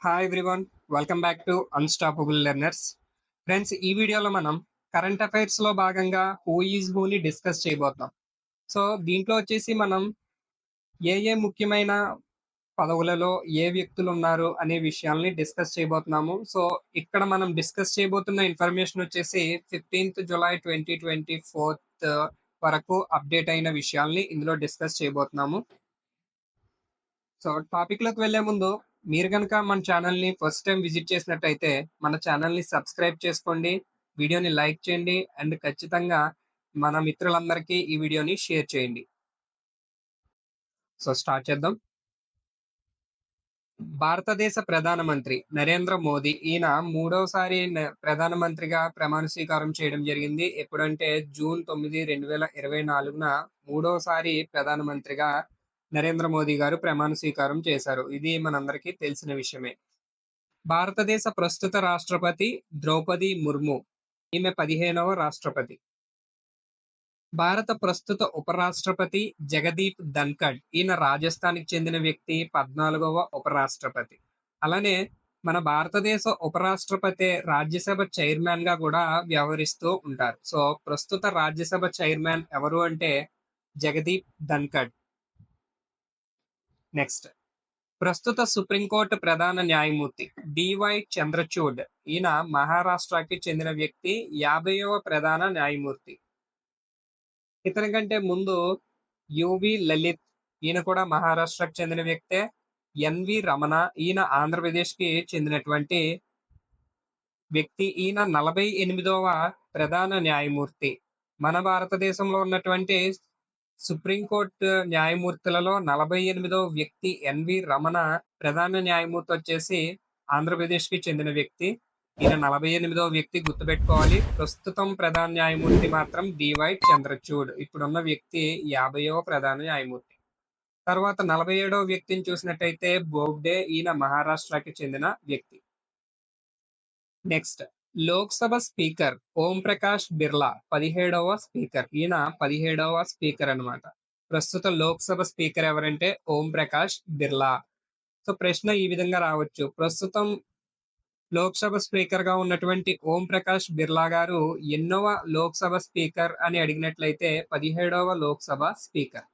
Hi everyone. Welcome back to unstoppable learners. Friends, ఈ వీడియోలో మనం కరెంట్ అఫైర్స్‌లో భాగంగా హూ ఈజ్ హూని డిస్కస్ చేయబోతున్నాం. సో, దీంట్లో వచ్చేసి మనం ఏ ముఖ్యమైన పదవులలో ఏ వ్యక్తులున్నారు అనే విషయాల్ని డిస్కస్ చేయబోతున్నాము. సో, ఇక్కడ మనం డిస్కస్ చేయబోతున్న ఇన్ఫర్మేషన్ వచ్చేసి 15థ్ జులై 2024 వరకు అప్డేట్ అయిన విషయాల్ని ఇందులో డిస్కస్ చేయబోతున్నాము. సో, టాపిక్‌లోకి వెళ్ళే ముందు మీరు గనక మన ఛానల్‌ని ఫస్ట్ టైమ్ విజిట్ చేసినట్టయితే మన ఛానల్‌ని సబ్స్క్రైబ్ చేసుకోండి. వీడియోని లైక్ చేయండి. అండ్ ఖచ్చితంగా మన మిత్రులందరికీ ఈ వీడియోని షేర్ చేయండి. సో, స్టార్ట్ చేద్దాం. భారతదేశ ప్రధానమంత్రి నరేంద్ర మోదీ ఈయన మూడోసారి ప్రధానమంత్రిగా ప్రమాణ స్వీకారం చేయడం జరిగింది. ఎప్పుడంటే జూన్ 9, 2024న మూడోసారి ప్రధానమంత్రిగా నరేంద్ర మోదీ గారు ప్రమాణ స్వీకారం చేశారు. ఇది మనందరికీ తెలిసిన విషయమే. భారతదేశ ప్రస్తుత రాష్ట్రపతి ద్రౌపది ముర్ము. ఈమె 15వ రాష్ట్రపతి. భారత ప్రస్తుత ఉపరాష్ట్రపతి జగదీప్ ధన్కడ్. ఈయన రాజస్థాన్‌కి చెందిన వ్యక్తి. 14వ ఉపరాష్ట్రపతి. అలానే మన భారతదేశ ఉపరాష్ట్రపతే రాజ్యసభ చైర్మన్‌గా గూడా వ్యవహరిస్తూ ఉంటారు. సో, ప్రస్తుత రాజ్యసభ చైర్మన్ ఎవరు అంటే జగదీప్ ధన్కడ్. నెక్స్ట్, ప్రస్తుత సుప్రీంకోర్టు ప్రధాన న్యాయమూర్తి డివై చంద్రచూడ్. ఈయన మహారాష్ట్రకి చెందిన వ్యక్తి. 50వ ప్రధాన న్యాయమూర్తి. ఇతని కంటే ముందు యువి లలిత్. ఈయన కూడా మహారాష్ట్రకు చెందిన వ్యక్తే. ఎన్వి రమణ. ఈయన ఆంధ్రప్రదేశ్‌కి చెందినటువంటి వ్యక్తి. ఈయన 48వ ప్రధాన న్యాయమూర్తి. మన భారతదేశంలో ఉన్నటువంటి సుప్రీంకోర్టు న్యాయమూర్తులలో 48వ వ్యక్తి ఎన్వి రమణ. ప్రధాన న్యాయమూర్తి వచ్చేసి ఆంధ్రప్రదేశ్‌కి చెందిన వ్యక్తి. ఈయన 48వ వ్యక్తి, గుర్తుపెట్టుకోవాలి. ప్రస్తుతం ప్రధాన న్యాయమూర్తి మాత్రం డివై చంద్రచూడ్. ఇప్పుడున్న వ్యక్తి 50వ ప్రధాన న్యాయమూర్తి. తర్వాత 47వ వ్యక్తిని చూసినట్టయితే బోబ్డే. ఈయన మహారాష్ట్రకి చెందిన వ్యక్తి. Next, Lok Sabha speaker Om Prakash Birla 17వ speaker. ఈయన 17వ స్పీకర్ అన్నమాట. ప్రస్తుత లోక్‌సభ స్పీకర్ ఎవరంటే ఓం ప్రకాష్ బిర్లా. సో, ప్రశ్న ఈ విధంగా రావచ్చు. ప్రస్తుతం లోక్‌సభ స్పీకర్‌గా ఉన్నటువంటి ఓం ప్రకాష్ బిర్లా గారు ఎన్నోవ లోక్‌సభ స్పీకర్ అని అడిగినట్లయితే 17వ Lok Sabha speaker.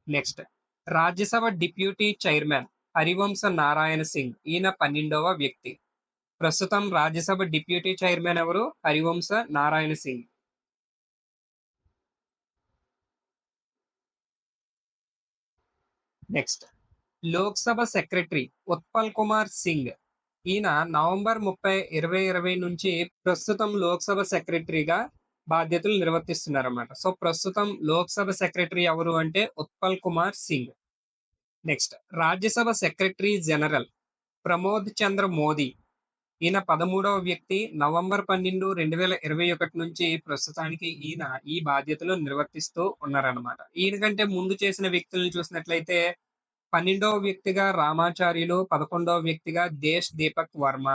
Next, Rajya Sabha deputy chairman Harivansh Narayan Singh. ఈయన 12వ వ్యక్తి. ప్రస్తుతం రాజ్యసభ డిప్యూటీ చైర్మన్ ఎవరు? హరివంశ నారాయణ సింగ్. Next, Lok Sabha secretary Utpal Kumar Singh. ఈయన నవంబర్ 30, 2020 నుంచి ప్రస్తుతం లోక్‌సభ సెక్రటరీగా బాధ్యతలు నిర్వర్తిస్తున్నారన్నమాట. సో, ప్రస్తుతం లోక్‌సభ సెక్రటరీ ఎవరు అంటే Utpal Kumar Singh. Next, Rajya Sabha secretary general Pramod Chandra Modi. ఈయన 13వ వ్యక్తి. నవంబర్ 12, 2021 నుంచి ప్రస్తుతానికి ఈయన ఈ బాధ్యతలు నిర్వర్తిస్తూ ఉన్నారన్నమాట. ఈయన కంటే ముందు చేసిన వ్యక్తులను చూసినట్లయితే 12వ వ్యక్తిగా రామాచార్యులు, 11వ వ్యక్తిగా దేశ్ దీపక్ వర్మ.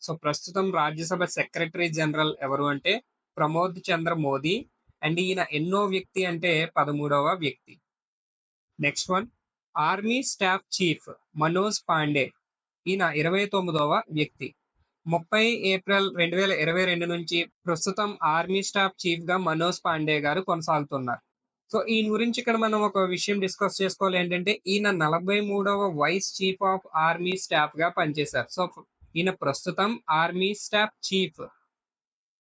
సో, ప్రస్తుతం రాజ్యసభ సెక్రటరీ జనరల్ ఎవరు అంటే ప్రమోద్ చంద్ర మోదీ. అండ్ ఈయన ఎన్నో వ్యక్తి అంటే 13వ వ్యక్తి. Next one, army staff chief Manoj Pandey. ఈయన 29వ వ్యక్తి. 30 ఏప్రిల్ 2022 నుంచి ప్రస్తుతం ఆర్మీ స్టాఫ్ చీఫ్ గా మనోజ్ పాండే గారు కొనసాగుతున్నారు. సో, ఈయన గురించి ఇక్కడ మనం ఒక విషయం డిస్కస్ చేసుకోవాలి. ఏంటంటే ఈయన 43వ vice chief of army staff గా పనిచేశారు. సో, ఈయన ప్రస్తుతం ఆర్మీ స్టాఫ్ చీఫ్.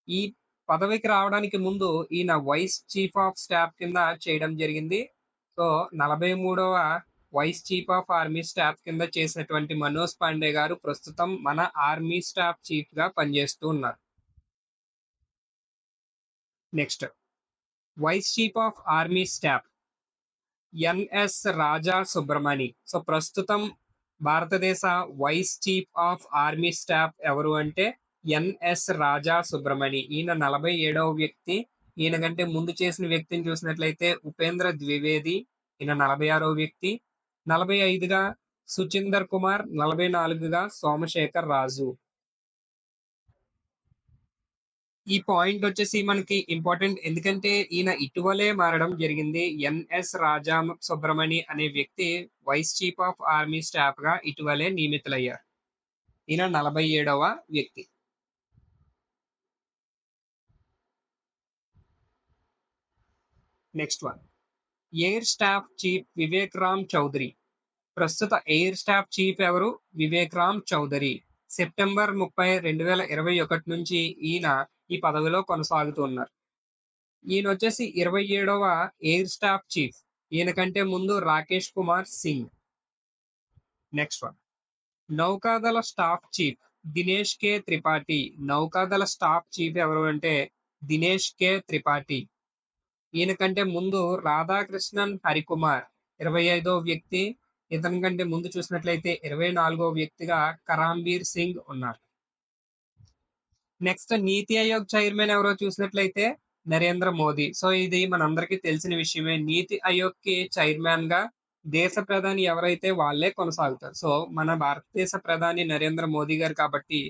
ఈ పదవికి రావడానికి ముందు ఈయన వైస్ చీఫ్ ఆఫ్ స్టాఫ్ కింద చేయడం జరిగింది. సో, 43వ vice chief of army staff కింద చేసినటువంటి మనోజ్ పాండే గారు ప్రస్తుతం మన ఆర్మీ స్టాఫ్ చీఫ్ గా పనిచేస్తూ ఉన్నారు. Next, vice chief of army staff N S Raja Subramani. So, ప్రస్తుతం భారతదేశ vice chief of army staff ఎవరు అంటే ఎన్ఎస్ రాజా సుబ్రమణి. ఈయన 47వ వ్యక్తి. ఈయన కంటే ముందు చేసిన వ్యక్తిని చూసినట్లయితే ఉపేంద్ర ద్వివేది. ఈయన 46వ వ్యక్తి. 45గా సుచిందర్ కుమార్. 44గా సోమశేఖర్ రాజు. ఈ పాయింట్ వచ్చేసి మనకి ఇంపార్టెంట్. ఎందుకంటే ఈయన ఇటీవలే మారడం జరిగింది. ఎన్ఎస్ రాజా సుబ్రమణి అనే వ్యక్తి vice chief of army staff గా ఇటీవలే నియమితులయ్యారు. ఈయన 47వ వ్యక్తి. Next one, air staff chief Vivek Ram Chaudhari. ప్రస్తుత ఎయిర్ స్టాఫ్ చీఫ్ ఎవరు? వివేక్ రామ్ చౌదరి. సెప్టెంబర్ 30, 2021 నుంచి ఈయన ఈ పదవిలో కొనసాగుతున్నారు. ఈయన వచ్చేసి 27వ ఎయిర్ స్టాఫ్ చీఫ్. ఈయన కంటే ముందు రాకేష్ కుమార్ సింగ్. నెక్స్ట్ వన్, నౌకాదళ staff chief Dinesh K Tripathi. నౌకాదళ స్టాఫ్ చీఫ్ ఎవరు అంటే దినేష్ కే త్రిపాఠి. ఈయన కంటే ముందు రాధాకృష్ణన్ హరికుమార్ 25వ వ్యక్తి. ఇతని కంటే ముందు చూసినట్లయితే 24వ వ్యక్తిగా కరాంబీర్ సింగ్ ఉన్నారు. నెక్స్ట్ నీతి ఆయోగ్ చైర్మన్ ఎవరో చూసినట్లయితే నరేంద్ర మోదీ. సో ఇది మనందరికీ తెలిసిన విషయమే. నీతి ఆయోగ్ కి చైర్మన్ గా దేశ ప్రధాని ఎవరైతే వాళ్ళే కొనసాగుతారు. సో మన భారతదేశ ప్రధాని నరేంద్ర మోదీ గారు కాబట్టి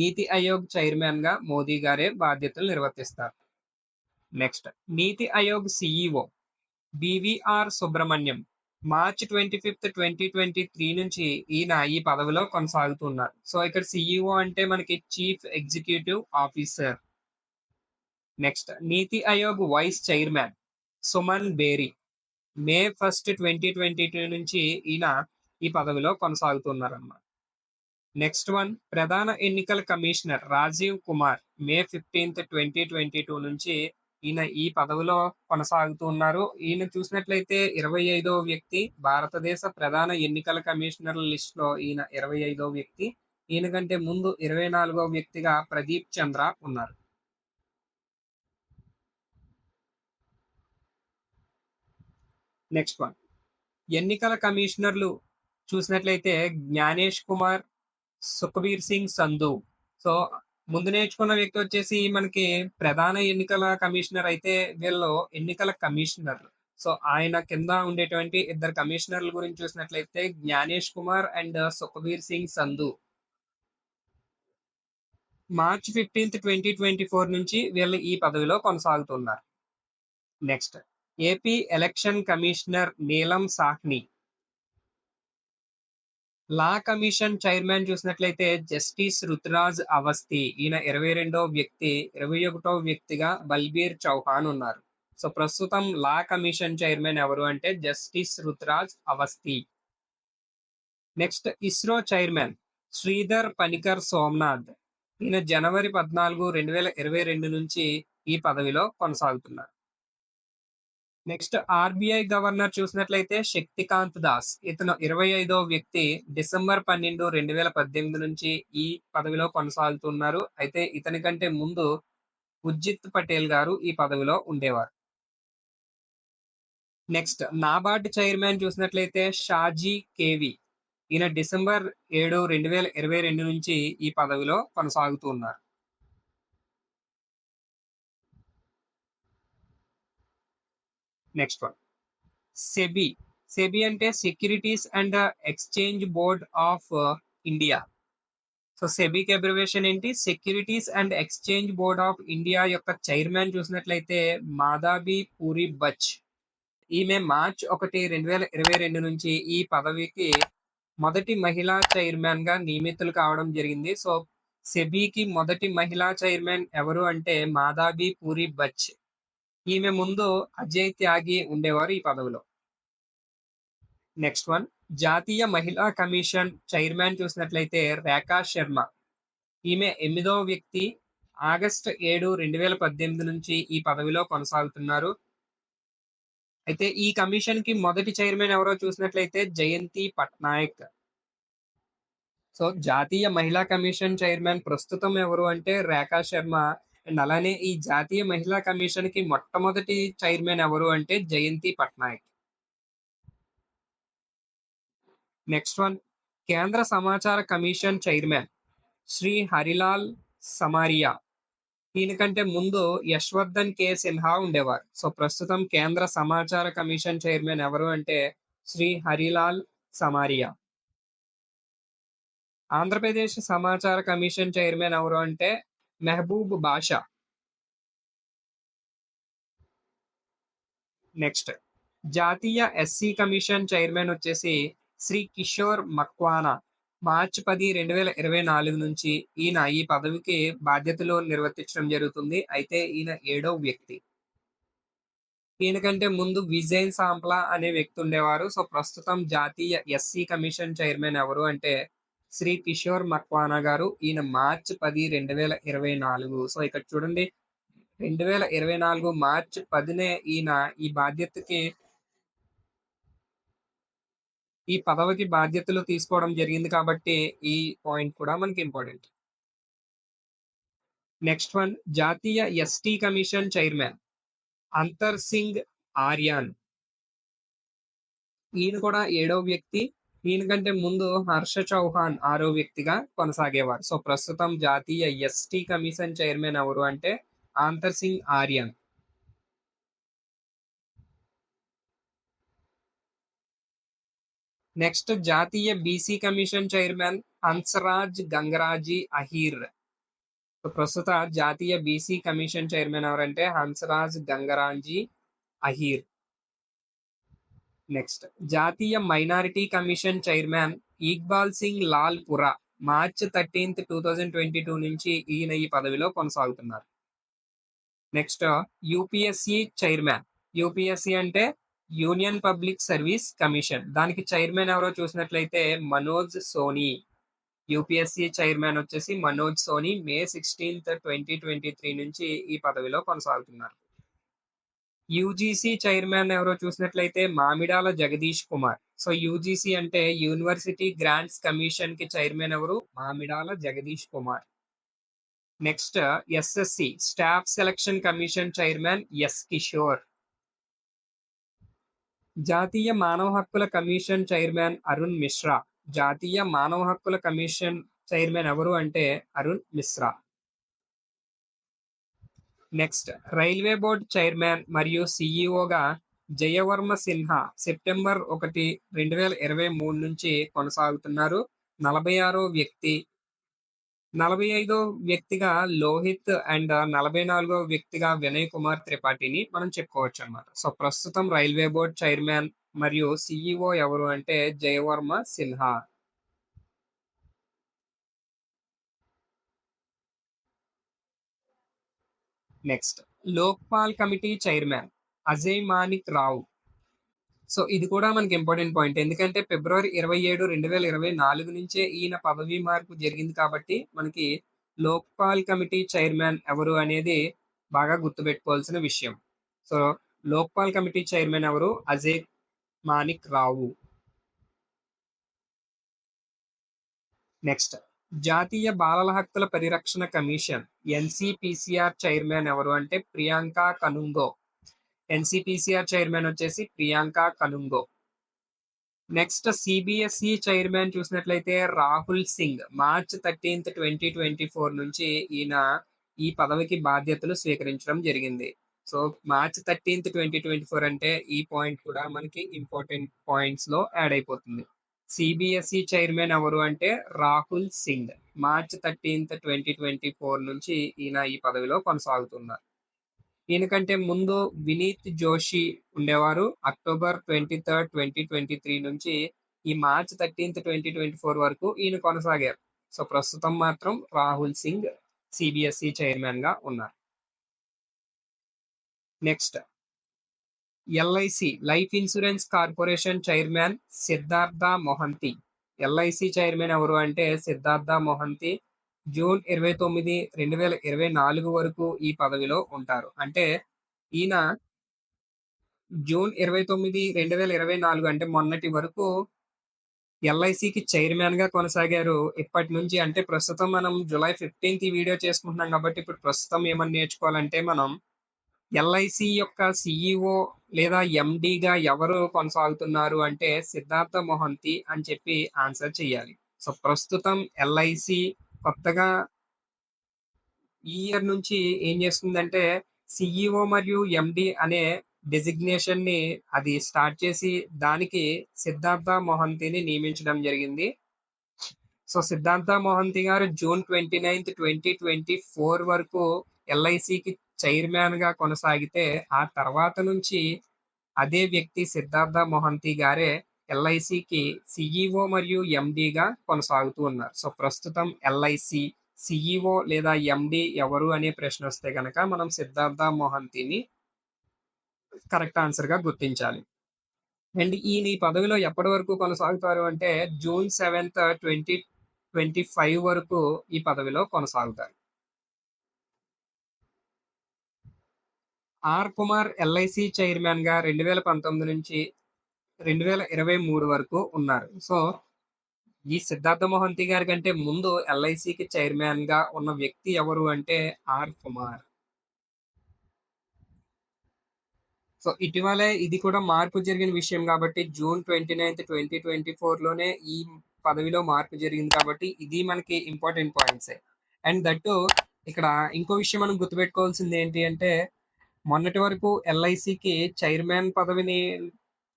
నీతి ఆయోగ్ చైర్మన్ గా మోదీ గారే బాధ్యతలు నిర్వర్తిస్తారు. నెక్స్ట్, నీతి Aayog CEO BVR Subrahmanyam. March 25, 2023 నుంచి ఈయన ఈ పదవిలో కొనసాగుతున్నారు. సో ఇక్కడ సిఇఓ అంటే మనకి చీఫ్ ఎగ్జిక్యూటివ్ ఆఫీసర్. నెక్స్ట్, నీతి ఆయోగ్ వైస్ చైర్మన్ సుమన్ బేరీ. మే 1, 2022 నుంచి ఈయన ఈ పదవిలో కొనసాగుతున్నారు అన్నమాట. నెక్స్ట్ వన్, ప్రధాన ఎన్నికల కమిషనర్ రాజీవ్ కుమార్. మే 15, 2022 నుంచి ఈయన ఈ పదవిలో కొనసాగుతూ ఉన్నారు. ఈయన చూసినట్లయితే 25వ వ్యక్తి. భారతదేశ ప్రధాన ఎన్నికల కమిషనర్ల లిస్ట్ లో ఈయన 25వ వ్యక్తి. ఈయన కంటే ముందు 24వ వ్యక్తిగా ప్రదీప్ చంద్ర ఉన్నారు. నెక్స్ట్ వన్, ఎన్నికల కమిషనర్లు చూసినట్లయితే జ్ఞానేష్ కుమార్, సుఖ్బీర్ సింగ్ సంధు. సో ముందు నేర్చుకున్న వ్యక్తి వచ్చేసి మనకి ప్రధాన ఎన్నికల కమిషనర్ అయితే వీళ్ళు ఎన్నికల కమిషనర్లు. సో ఆయన కింద ఉండేటువంటి ఇద్దరు కమిషనర్ల గురించి చూసినట్లయితే జ్ఞానేష్ కుమార్ అండ్ సుఖ్బీర్ సింగ్ సంధు. మార్చ్ 15, 2024 నుంచి వీళ్ళు ఈ పదవిలో కొనసాగుతున్నారు. నెక్స్ట్, ఏపీ ఎలక్షన్ కమిషనర్ నీలం సాహ్ని. లా కమిషన్ చైర్మన్ చూసినట్లయితే జస్టిస్ రుతురాజ్ అవస్థి. ఈయన 22వ వ్యక్తి. 21వ వ్యక్తిగా బల్బీర్ చౌహాన్ ఉన్నారు. సో ప్రస్తుతం లా కమిషన్ చైర్మన్ ఎవరు అంటే justice Ruturaj Awasthi. Next, ISRO chairman Sridhar Panicker Somnath. ఈయన జనవరి 14, 2022 నుంచి ఈ పదవిలో కొనసాగుతున్నారు. నెక్స్ట్, ఆర్బీఐ గవర్నర్ చూసినట్లయితే శక్తికాంత్ దాస్. ఇతను 25వ వ్యక్తి. డిసెంబర్ 12, 2018 నుంచి ఈ పదవిలో కొనసాగుతున్నారు. అయితే ఇతని కంటే ముందు ఉర్జిత్ పటేల్ గారు ఈ పదవిలో ఉండేవారు. నెక్స్ట్, నాబార్డ్ చైర్మన్ చూసినట్లయితే షాజీ కేవి. ఈయన డిసెంబర్ 7, 2022 నుంచి ఈ పదవిలో కొనసాగుతూ ఉన్నారు. Next one, SEBI. సెబీ అంటే securities and exchange board of India. So సెబీకి అబ్రివేషన్ ఏంటి? Securities and exchange board of India యొక్క చైర్మన్ చూసినట్లయితే మాధవి పూరి బచ్. ఈమె మార్చ్ 1, 2022 నుంచి ఈ పదవికి మొదటి మహిళా చైర్మన్ గా నియమితులు కావడం జరిగింది. సో సెబీకి మొదటి మహిళా చైర్మన్ ఎవరు అంటే మాధవి పూరి బచ్. ఈమె ముందు అజయ్ త్యాగి ఉండేవారు ఈ పదవిలో. నెక్స్ట్ వన్, జాతీయ మహిళా కమిషన్ చైర్మన్ చూసినట్లయితే రేఖా శర్మ. ఈమె 8వ వ్యక్తి. ఆగస్టు 7, 2018 నుంచి ఈ పదవిలో కొనసాగుతున్నారు. అయితే ఈ కమిషన్ కి మొదటి చైర్మన్ ఎవరో చూసినట్లయితే జయంతి పట్నాయక్. సో జాతీయ మహిళా కమిషన్ చైర్మన్ ప్రస్తుతం ఎవరు అంటే రేఖా శర్మ. అండ్ అలానే ఈ జాతీయ మహిళా కమిషన్ కి మొట్టమొదటి చైర్మన్ ఎవరు అంటే జయంతి పట్నాయక్. నెక్స్ట్ వన్, కేంద్ర సమాచార కమిషన్ చైర్మన్ శ్రీ హరిలాల్ సమారియా. దీనికంటే ముందు యశ్వర్ధన్ కే సిన్హా ఉండేవారు. సో ప్రస్తుతం కేంద్ర సమాచార కమిషన్ చైర్మన్ ఎవరు అంటే శ్రీ హరిలాల్ సమారియా. ఆంధ్రప్రదేశ్ సమాచార కమిషన్ చైర్మన్ ఎవరు అంటే మెహబూబ్ బాషా. నెక్స్ట్ జాతీయ ఎస్సీ కమిషన్ చైర్మన్ వచ్చేసి శ్రీ కిషోర్ మక్వానా. మార్చి 10, 2024 నుంచి ఈయన ఈ పదవికి బాధ్యతలు నిర్వర్తించడం జరుగుతుంది. అయితే ఈయన 7వ వ్యక్తి. ఈయనకంటే ముందు విజయ్ సాంప్లా అనే వ్యక్తి ఉండేవారు. సో ప్రస్తుతం జాతీయ ఎస్సీ కమిషన్ చైర్మన్ ఎవరు అంటే శ్రీ కిషోర్ మక్వానా గారు. ఈయన మార్చి 10, 2024. సో ఇక్కడ చూడండి, 2024 మార్చి 10నే ఈయన ఈ పదవికి బాధ్యతలు తీసుకోవడం జరిగింది కాబట్టి ఈ పాయింట్ కూడా మనకి ఇంపార్టెంట్. నెక్స్ట్ వన్, జాతీయ ఎస్టీ కమిషన్ చైర్మన్ అంతర్ సింగ్ ఆర్యాన్. ఈయన కూడా 7వ వ్యక్తి. ఈయన కంటే ముందు హర్ష చౌహాన్ 6వ వ్యక్తిగా కొనసాగేవారు. సో ప్రస్తుతం జాతీయ ఎస్టీ కమిషన్ చైర్మన్ ఎవరు అంటే అంతర్ సింగ్ ఆర్యన్. నెక్స్ట్ జాతీయ BC commission chairman Hansraj Gangaram Ahir. ప్రస్తుత జాతీయ బీసీ కమిషన్ చైర్మన్ ఎవరంటే హన్సరాజ్ గంగరాజీ అహీర్. నెక్స్ట్ జాతీయ minority commission chairman Iqbal Singh Lalpura. March 13, 2022 నుంచి ఈయన ఈ పదవిలో కొనసాగుతున్నారు. Next UPSC chairman. యూపీఎస్సీ అంటే యూనియన్ పబ్లిక్ సర్వీస్ కమిషన్. దానికి చైర్మన్ ఎవరో చూసినట్లయితే మనోజ్ సోనీ. యూపీఎస్సీ చైర్మన్ వచ్చేసి మనోజ్ సోనీ. మే 16, 2023 నుంచి ఈ పదవిలో కొనసాగుతున్నారు. యూజీసీ చైర్మన్ ఎవరో చూసినట్లయితే మామిడాల జగదీష్ కుమార్. సో యూజీసీ అంటే యూనివర్సిటీ గ్రాంట్స్ కమిషన్ కి చైర్మన్ ఎవరు? Mamidala Jagadish Kumar. Next SSC staff selection commission chairman S Kishore. జాతీయ మానవ హక్కుల కమిషన్ చైర్మన్ అరుణ్ మిశ్రా. జాతీయ మానవ హక్కుల కమిషన్ చైర్మన్ ఎవరు అంటే Arun Mishra. Next railway board chairman మరియు సిఇఓగా జయవర్మ సిన్హా సెప్టెంబర్ 1, 2023 నుంచి కొనసాగుతున్నారు. 46వ వ్యక్తి. 45వ వ్యక్తిగా లోహిత్ అండ్ 44వ వ్యక్తిగా వినయ్ కుమార్ త్రిపాఠిని మనం చెప్పుకోవచ్చు అన్నమాట. సో ప్రస్తుతం రైల్వే బోర్డ్ చైర్మన్ మరియు సిఇఓ ఎవరు అంటే Jaya Varma Sinha. Next Lokpal committee chairman Ajay Manik Rao. So ఇది కూడా మనకి ఇంపార్టెంట్ పాయింట్. ఎందుకంటే ఫిబ్రవరి 27, 2024 నుంచే ఈయన పదవీ మార్పు జరిగింది కాబట్టి మనకి లోక్పాల్ కమిటీ చైర్మన్ ఎవరు అనేది బాగా గుర్తుపెట్టుకోవాల్సిన విషయం. సో లోక్పాల్ కమిటీ చైర్మన్ ఎవరు? అజయ్ మానిక్ రావు. నెక్స్ట్ జాతీయ బాలల హక్కుల పరిరక్షణ కమిషన్ ఎన్సిపిసిఆర్ చైర్మన్ ఎవరు అంటే ప్రియాంక కనుంగో. ఎన్సిపిసిఆర్ చైర్మన్ వచ్చేసి Priyanka Kanungo. Next CBSE chairman చూసినట్లయితే రాహుల్ సింగ్. మార్చ్ 13, 2024 నుంచి ఈయన ఈ పదవికి బాధ్యతలు స్వీకరించడం జరిగింది. సో మార్చ్ 13, 2024 అంటే ఈ పాయింట్ కూడా మనకి ఇంపార్టెంట్ పాయింట్స్ లో యాడ్ అయిపోతుంది. సిబిఎస్ఈ చైర్మన్ ఎవరు అంటే రాహుల్ సింగ్. మార్చ్ 13, 2024 నుంచి ఈయన ఈ పదవిలో కొనసాగుతున్నారు. ఈయనకంటే ముందు వినీత్ జోషి ఉండేవారు. అక్టోబర్ 23, 2023 నుంచి ఈ మార్చ్ 13, 2024 వరకు ఈయన కొనసాగారు. సో ప్రస్తుతం మాత్రం రాహుల్ సింగ్ సిబిఎస్ఈ చైర్మన్ గా ఉన్నారు. Next LIC life insurance corporation chairman Siddhartha Mohanty. LIC chairman ఎవరు అంటే సిద్ధార్థ మొహంతి. జూన్ 29, 2024 వరకు ఈ పదవిలో ఉంటారు. అంటే ఈయన జూన్ 29, 2024 అంటే మొన్నటి వరకు ఎల్ఐసికి చైర్మన్ గా కొనసాగారు. ఇప్పటి నుంచి అంటే ప్రస్తుతం మనం జూలై 15 ఈ వీడియో చేసుకుంటున్నాం కాబట్టి ఇప్పుడు ప్రస్తుతం ఏమని నేర్చుకోవాలంటే మనం ఎల్ఐసి యొక్క సిఇఓ లేదా ఎండిగా ఎవరు కొనసాగుతున్నారు అంటే సిద్ధార్థ మొహంతి అని చెప్పి ఆన్సర్ చేయాలి. సో ప్రస్తుతం ఎల్ఐసి కొత్తగా ఈ ఇయర్ నుంచి ఏం చేస్తుందంటే సిఇఓ మరియు ఎండి అనే డెసిగ్నేషన్ ని అది స్టార్ట్ చేసి దానికి సిద్ధార్థ మొహంతిని నియమించడం జరిగింది. సో సిద్ధార్థ మొహంతి గారు జూన్ 29, 2024 వరకు ఎల్ఐసికి చైర్మన్ గా కొనసాగితే ఆ తర్వాత నుంచి అదే వ్యక్తి సిద్ధార్థ మొహంతి గారే ఎల్ఐసికి సిఈఓ మరియు ఎండిగా కొనసాగుతూ ఉన్నారు. సో, ప్రస్తుతం ఎల్ఐసి సిఈఓ లేదా ఎండి ఎవరు అనే ప్రశ్న వస్తే గనక మనం సిద్ధార్థ మొహంతిని కరెక్ట్ ఆన్సర్‌గా గుర్తించాలి. అండ్ ఈయన ఈ పదవిలో ఎప్పటి వరకు కొనసాగుతారు అంటే జూన్ 7th, 2025 వరకు ఈ పదవిలో కొనసాగుతారు. ఆర్. కుమార్ ఎల్ఐసి చైర్మన్‌గా 2019 నుంచి 2023 వరకు ఉన్నారు. సో, ఈ సిద్ధార్థ మొహంతి గారి కంటే ముందు ఎల్ఐసికి చైర్మన్‌గా ఉన్న వ్యక్తి ఎవరు అంటే ఆర్. కుమార్. సో, ఇటీవలే ఇది కూడా మార్పు జరిగిన విషయం కాబట్టి జూన్ 29, 2024లోనే ఈ పదవిలో మార్పు జరిగింది కాబట్టి ఇది మనకి ఇంపార్టెంట్ పాయింట్సే. అండ్ దట్ టూ ఇక్కడ ఇంకో విషయం మనం గుర్తుపెట్టుకోవాల్సింది ఏంటి అంటే మొన్నటి వరకు ఎల్ఐసికి చైర్మన్ పదవిని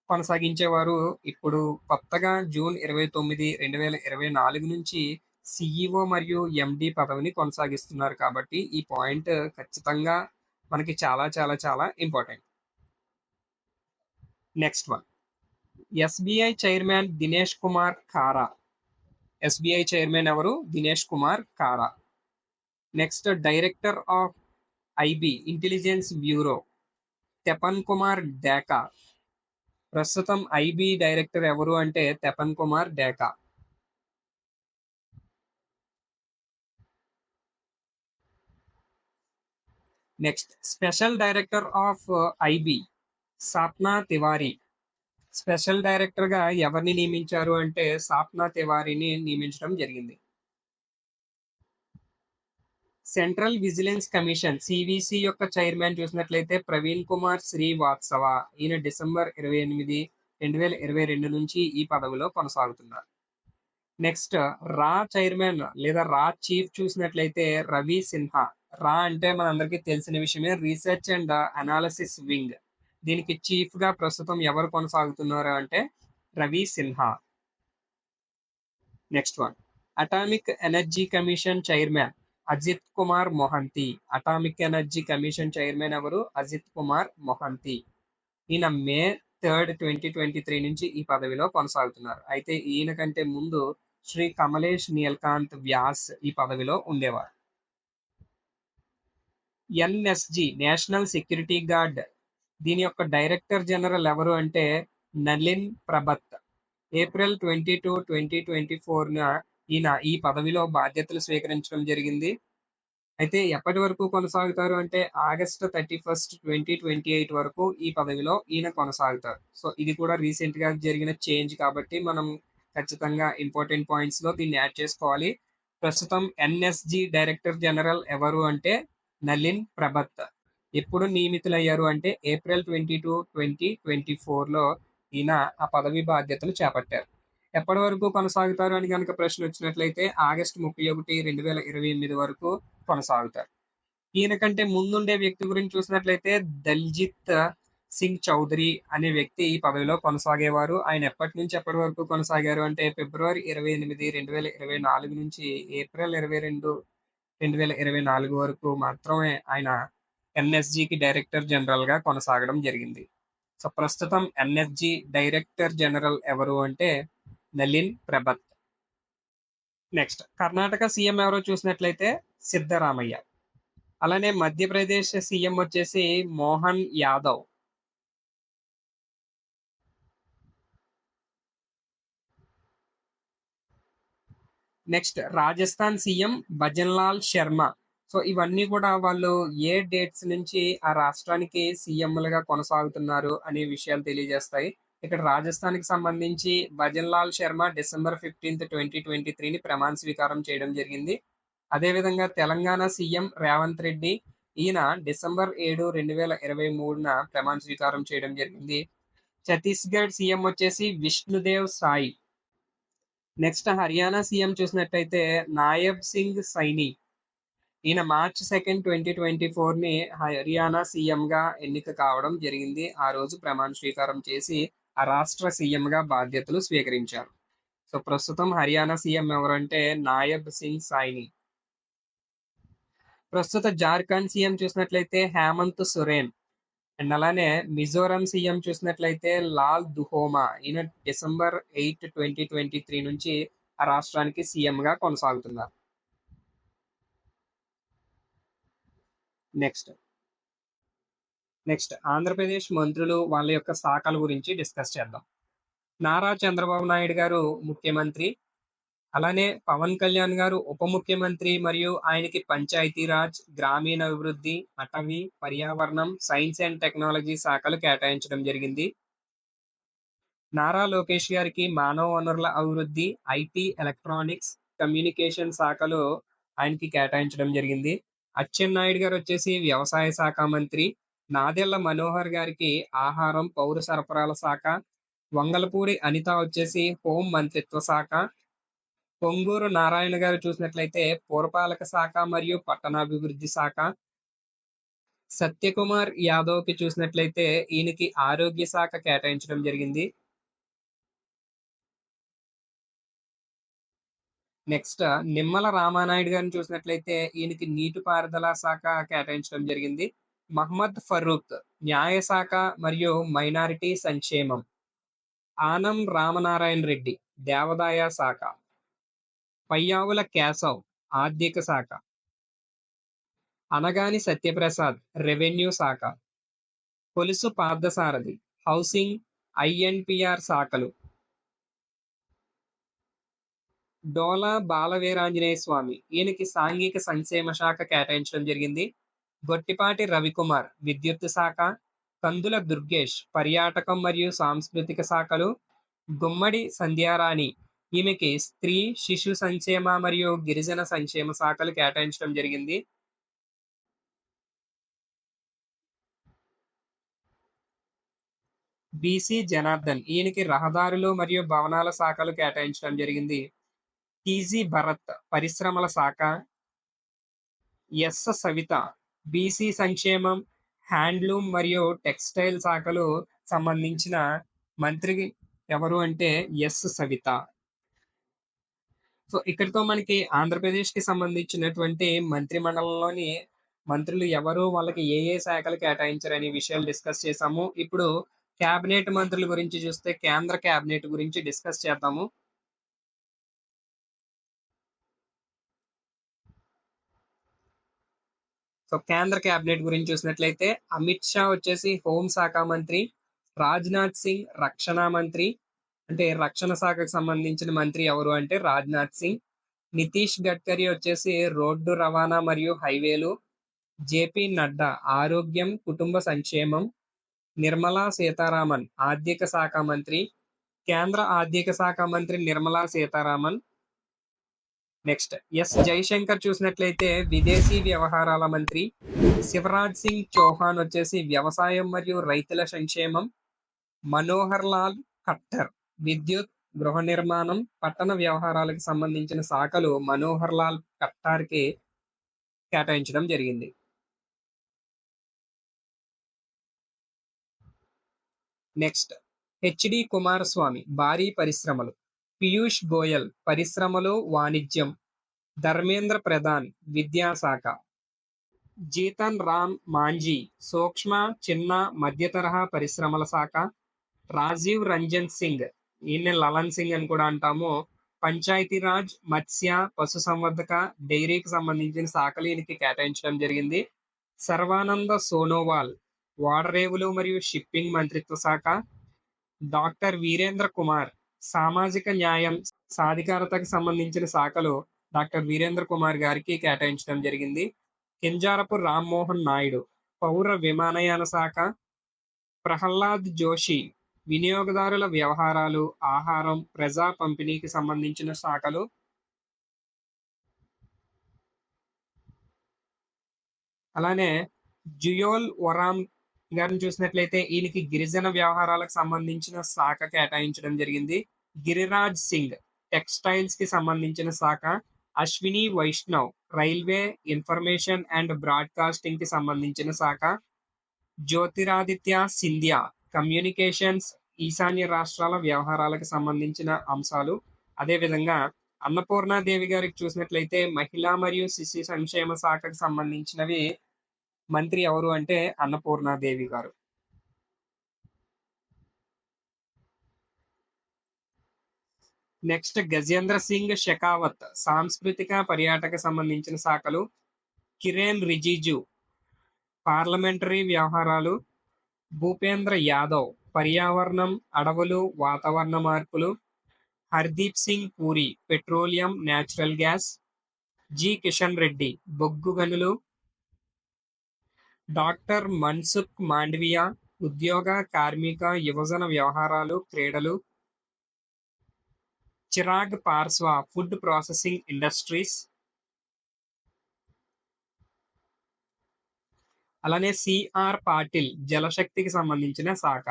కొనసాగించేవారు. ఇప్పుడు కొత్తగా జూన్ 29, 2024 నుంచి సీఈఓ మరియు ఎండి పదవిని కొనసాగిస్తున్నారు కాబట్టి ఈ పాయింట్ ఖచ్చితంగా మనకి చాలా చాలా చాలా important. Next one. SBI chairman Dinesh Kumar Khara. SBI chairman ఎవరు? Dinesh Kumar Khara. Next director of IB intelligence bureau Tapan Kumar Deka. ప్రస్తుతం ఐబీ డైరెక్టర్ ఎవరు అంటే Tapan Kumar Deka. Next special director of IB Sapna Tiwari. Special director గా ఎవరిని నియమించారు అంటే సాప్నా తివారీని నియమించడం జరిగింది. సెంట్రల్ విజిలెన్స్ కమిషన్ సివిసి యొక్క చైర్మన్ చూసినట్లయితే ప్రవీణ్ కుమార్ శ్రీవాత్సవ. ఈయన డిసెంబర్ 28, 2022 నుంచి ఈ పదవిలో కొనసాగుతున్నారు. నెక్స్ట్ రా చైర్మన్ లేదా రా చీఫ్ చూసినట్లయితే రవి సిన్హా. రా అంటే మనందరికీ తెలిసిన విషయమే, రీసెర్చ్ అండ్ అనాలిసిస్ వింగ్. దీనికి చీఫ్ గా ప్రస్తుతం ఎవరు కొనసాగుతున్నారు అంటే Ravi Sinha. Next one. Atomic energy commission chairman Ajit Kumar Mohanty. Atomic energy commission chairman ఎవరు? అజిత్ కుమార్ మొహంతి. ఈయన మే 3, 2023 నుంచి ఈ పదవిలో కొనసాగుతున్నారు. అయితే ఈయన కంటే ముందు శ్రీ కమలేష్ నీలకాంత్ వ్యాస్ ఈ పదవిలో ఉండేవారు. NSG national security guard. దీని యొక్క డైరెక్టర్ జనరల్ ఎవరు అంటే నలిన్ ప్రభత్. ఏప్రిల్ 22, 2024న ఈయన ఈ పదవిలో బాధ్యతలు స్వీకరించడం జరిగింది. అయితే ఎప్పటి వరకు కొనసాగుతారు అంటే ఆగస్టు 31, 2028 వరకు ఈ పదవిలో ఈయన కొనసాగుతారు. సో, ఇది కూడా రీసెంట్ గా జరిగిన చేంజ్ కాబట్టి మనం ఖచ్చితంగా ఇంపార్టెంట్ పాయింట్స్ లో దీన్ని యాడ్ చేసుకోవాలి. ప్రస్తుతం ఎన్ఎస్జి డైరెక్టర్ జనరల్ ఎవరు అంటే నలిన్ ప్రభత్. ఎప్పుడు నియమితులయ్యారు అంటే ఏప్రిల్ 22, 2024లో ఈయన ఆ పదవి బాధ్యతలు చేపట్టారు. ఎప్పటి వరకు కొనసాగుతారు అని కనుక ప్రశ్న వచ్చినట్లయితే ఆగస్టు 31, 2028 వరకు కొనసాగుతారు. ఈయన కంటే ముందుండే వ్యక్తి గురించి చూసినట్లయితే దల్జిత్ సింగ్ చౌదరి అనే వ్యక్తి ఈ పదవిలో కొనసాగేవారు. ఆయన ఎప్పటి నుంచి ఎప్పటి వరకు కొనసాగారు అంటే ఫిబ్రవరి 28, 2024 నుంచి ఏప్రిల్ 22, 2024 వరకు మాత్రమే ఆయన ఎన్ఎస్జికి డైరెక్టర్ జనరల్ గా కొనసాగడం జరిగింది. సో, ప్రస్తుతం ఎన్ఎస్జి డైరెక్టర్ జనరల్ ఎవరు అంటే నలిన్ ప్రభత్. నెక్స్ట్ కర్ణాటక సీఎం ఎవరో చూసినట్లయితే సిద్ధరామయ్య. అలానే మధ్యప్రదేశ్ సీఎం వచ్చేసి Mohan Yadav. Next Rajasthan CM Bhajan Lal Sharma. So, ఇవన్నీ కూడా వాళ్ళు ఏ డేట్స్ నుంచి ఆ రాష్ట్రానికి సీఎంలుగా కొనసాగుతున్నారు అనే విషయాలు తెలియజేస్తాయి. ఇక్కడ రాజస్థాన్‌కి సంబంధించి భజన్లాల్ శర్మ డిసెంబర్ 15, 2023ని ప్రమాణ స్వీకారం చేయడం జరిగింది. అదేవిధంగా తెలంగాణ సీఎం రేవంత్ రెడ్డి ఈయన డిసెంబర్ 7, 2023న ప్రమాణ స్వీకారం చేయడం జరిగింది. ఛత్తీస్‌గఢ్ సీఎం వచ్చేసి విష్ణుదేవ్ సాయి. నెక్స్ట్ హర్యానా సీఎం చూసినట్టయితే నాయబ్ సింగ్ సైని. ఈయన మార్చ్ 2, 2024ని హర్యానా సీఎంగా ఎన్నిక కావడం జరిగింది. ఆ రోజు ప్రమాణ స్వీకారం చేసి ఆ రాష్ట్ర సీఎంగా బాధ్యతలు స్వీకరించారు. సో, ప్రస్తుతం హర్యానా సీఎం ఎవరంటే నాయబ్ సింగ్ సైని. ప్రస్తుత జార్ఖండ్ సీఎం చూసినట్లయితే హేమంత్ సోరెన్. అండ్ అలానే మిజోరాం సీఎం చూసినట్లయితే లాల్ దుహోమా. ఈయన డిసెంబర్ 8, 2023 నుంచి ఆ రాష్ట్రానికి సీఎంగా కొనసాగుతున్నారు. నెక్స్ట్ నెక్స్ట్ ఆంధ్రప్రదేశ్ మంత్రులు వాళ్ళ యొక్క శాఖల గురించి డిస్కస్ చేద్దాం. నారా చంద్రబాబు నాయుడు గారు ముఖ్యమంత్రి. అలానే పవన్ కళ్యాణ్ గారు ఉప ముఖ్యమంత్రి మరియు ఆయనకి పంచాయతీరాజ్, గ్రామీణాభివృద్ధి, అటవీ, పర్యావరణం, సైన్స్ అండ్ టెక్నాలజీ శాఖలు కేటాయించడం జరిగింది. నారా లోకేష్ గారికి మానవ వనరుల అభివృద్ధి, ఐటీ, ఎలక్ట్రానిక్స్, కమ్యూనికేషన్ శాఖలు ఆయనకి కేటాయించడం జరిగింది. అచ్చెన్నాయుడు గారు వచ్చేసి వ్యవసాయ శాఖ మంత్రి. నాదెళ్ల మనోహర్ గారికి ఆహారం, పౌర సరఫరాల శాఖ. వంగలపూడి అనిత వచ్చేసి హోం మంత్రిత్వ శాఖ. పొంగూరు నారాయణ గారు చూసినట్లయితే పురపాలక శాఖ మరియు పట్టణాభివృద్ధి శాఖ. సత్యకుమార్ యాదవ్‌కి చూసినట్లయితే ఈయనకి ఆరోగ్య శాఖ కేటాయించడం జరిగింది. నెక్స్ట్ నిమ్మల రామానాయుడు గారిని చూసినట్లయితే ఈయనకి నీటిపారుదల శాఖ కేటాయించడం జరిగింది. మహ్మద్ ఫరూక్ న్యాయ శాఖ మరియు మైనారిటీ సంక్షేమం. ఆనం రామనారాయణ రెడ్డి దేవాదాయ శాఖ. పయ్యావుల కేశవ్ ఆర్థిక శాఖ. అనగాని సత్యప్రసాద్ రెవెన్యూ శాఖ. కొలుసు పార్థసారథి హౌసింగ్, ఐఎన్పిఆర్ శాఖలు. డోలా బాలవీరాంజనేయ స్వామి ఈయనకి సాంఘిక సంక్షేమ శాఖ కేటాయించడం జరిగింది. గొట్టిపాటి రవికుమార్ విద్యుత్ శాఖ. కందుల దుర్గేష్ పర్యాటకం మరియు సాంస్కృతిక శాఖలు. గుమ్మడి సంధ్యారాణి ఈమెకి స్త్రీ, శిశు సంక్షేమ మరియు గిరిజన సంక్షేమ శాఖలు కేటాయించడం జరిగింది. బీసీ జనార్దన్ ఈయనకి రహదారులు మరియు భవనాల శాఖలు కేటాయించడం జరిగింది. టీజీ భరత్ పరిశ్రమల శాఖ. ఎస్ సవిత బీసీ సంక్షేమం, హ్యాండ్లూమ్ మరియు టెక్స్టైల్ శాఖలు సంబంధించిన మంత్రి ఎవరు అంటే ఎస్ సవిత. సో ఇక్కడితో మనకి ఆంధ్రప్రదేశ్‌కి సంబంధించినటువంటి మంత్రి మండలంలోని మంత్రులు ఎవరు, వాళ్ళకి ఏ ఏ శాఖలు కేటాయించారనే విషయాలు డిస్కస్ చేసాము. ఇప్పుడు క్యాబినెట్ మంత్రుల గురించి చూస్తే కేంద్ర క్యాబినెట్ గురించి డిస్కస్ చేద్దాము. సో కేంద్ర క్యాబినెట్ గురించి చూసినట్లయితే అమిత్ షా వచ్చేసి హోం శాఖ మంత్రి. రాజ్నాథ్ సింగ్ రక్షణ మంత్రి. అంటే రక్షణ శాఖకు సంబంధించిన మంత్రి ఎవరు అంటే రాజ్నాథ్ సింగ్. నితీష్ గడ్కరీ వచ్చేసి రోడ్డు రవాణా మరియు హైవేలు. జేపీ నడ్డా ఆరోగ్యం, కుటుంబ సంక్షేమం. నిర్మలా సీతారామన్ ఆర్థిక శాఖ మంత్రి. కేంద్ర ఆర్థిక శాఖ మంత్రి నిర్మలా సీతారామన్. నెక్స్ట్ ఎస్ జైశంకర్ చూసినట్లయితే విదేశీ వ్యవహారాల మంత్రి. శివరాజ్ సింగ్ చౌహాన్ వచ్చేసి వ్యవసాయం మరియు రైతుల సంక్షేమం. మనోహర్ లాల్ ఖట్టర్ విద్యుత్, గృహ నిర్మాణం, పట్టణ వ్యవహారాలకు సంబంధించిన శాఖలు మనోహర్ లాల్ ఖట్టార్కి కేటాయించడం జరిగింది. నెక్స్ట్ హెచ్డి కుమారస్వామి భారీ పరిశ్రమలు. పీయూష్ గోయల్ పరిశ్రమలు, వాణిజ్యం. ధర్మేంద్ర ప్రధాన్ విద్యాశాఖ. జీతన్ రామ్ మాంఝీ సూక్ష్మ, చిన్న, మధ్య తరహా పరిశ్రమల శాఖ. రాజీవ్ రంజన్ సింగ్ ఈయన లలన్ సింగ్ అని కూడా అంటాము. పంచాయతీరాజ్, మత్స్య, పశుసంవర్ధక, డైరీకి సంబంధించిన శాఖలు ఈయనకి కేటాయించడం జరిగింది. సర్వానంద సోనోవాల్ ఓడరేవులు మరియు షిప్పింగ్ మంత్రిత్వ శాఖ. డాక్టర్ వీరేంద్ర కుమార్ సామాజిక న్యాయం, సాధికారతకు సంబంధించిన శాఖలు డాక్టర్ వీరేంద్ర కుమార్ గారికి కేటాయించడం జరిగింది. కింజారపు రామ్మోహన్ నాయుడు పౌర విమానయాన శాఖ. ప్రహ్లాద్ జోషి వినియోగదారుల వ్యవహారాలు, ఆహారం, ప్రజా పంపిణీకి సంబంధించిన శాఖలు. అలానే జుయోల్ ఒరాం గారిని చూసినట్లయితే ఈయనకి గిరిజన వ్యవహారాలకు సంబంధించిన శాఖ కేటాయించడం జరిగింది. గిరిరాజ్ సింగ్ టెక్స్టైల్స్ కి సంబంధించిన శాఖ. Ashwini Vaishnav railway, information and broadcasting కి సంబంధించిన శాఖ. జ్యోతిరాదిత్య సింధియా కమ్యూనికేషన్స్, ఈశాన్య రాష్ట్రాల వ్యవహారాలకు సంబంధించిన అంశాలు. అదేవిధంగా అన్నపూర్ణాదేవి గారికి చూసినట్లయితే మహిళా మరియు శిశు సంక్షేమ శాఖకు సంబంధించినవి మంత్రి ఎవరు అంటే అన్నపూర్ణాదేవి గారు. నెక్స్ట్ గజేంద్ర సింగ్ షెకావత్ సాంస్కృతిక పర్యాటక సంబంధించిన శాఖలు. కిరేన్ రిజిజు పార్లమెంటరీ వ్యవహారాలు. భూపేంద్ర యాదవ్ పర్యావరణం, అడవులు, వాతావరణ మార్పులు. Hardeep Singh puri petroleum, natural gas. G Kishan Reddy బొగ్గు గనులు. డాక్టర్ మన్సుఖ్ మాండవియా ఉద్యోగ, కార్మిక, యువజన వ్యవహారాలు, క్రీడలు. చిరాగ్ పార్స్వా ఫుడ్ ప్రాసెసింగ్ ఇండస్ట్రీస్. అలానే సిఆర్ పాటిల్ జలశక్తికి సంబంధించిన శాఖ.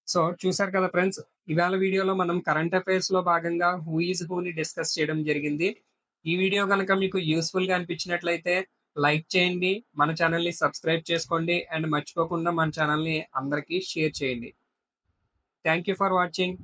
సో చూసారు కదా ఫ్రెండ్స్, ఇవాళ వీడియోలో మనం కరెంట్ అఫైర్స్ లో భాగంగా హూ ఈజ్ హూని డిస్కస్ చేయడం జరిగింది. ఈ వీడియో కనుక మీకు యూస్ఫుల్ గా అనిపించినట్లయితే లైక్ చేయండి, మన ఛానల్ ని సబ్స్క్రైబ్ చేసుకోండి అండ్ మర్చిపోకుండా మన ఛానల్ ని అందరికీ షేర్ చేయండి. Thank you for watching.